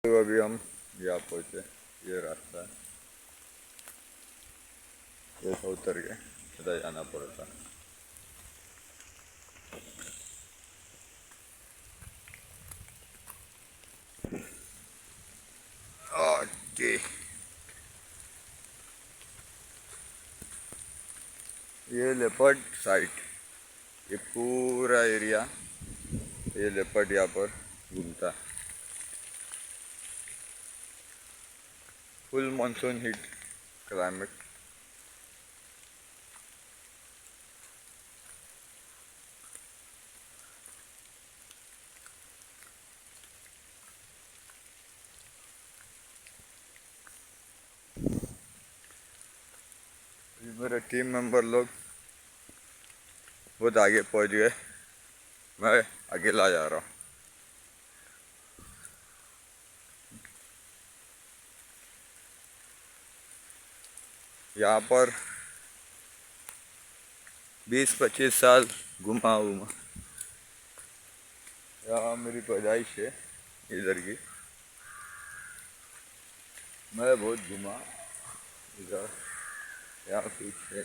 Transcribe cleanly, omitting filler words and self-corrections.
तो अभी हम यहाँ पहुँचे, ये रास्ता है, ये से उतर के सीधा जाना पड़ता। ओके, ये लेपर्ड साइट, ये पूरा एरिया, ये लेपर्ड यहाँ पर घूमता। Full monsoon heat climate. मेरे टीम मेंबर लोग बहुत आगे पहुंच गए, मैं अकेला जा रहा हूँ। यहाँ पर 20-25 साल घुमा हूँ मैं। यहाँ मेरी पैदाइश है इधर की, मैं बहुत घुमा इधर। यहाँ कुछ है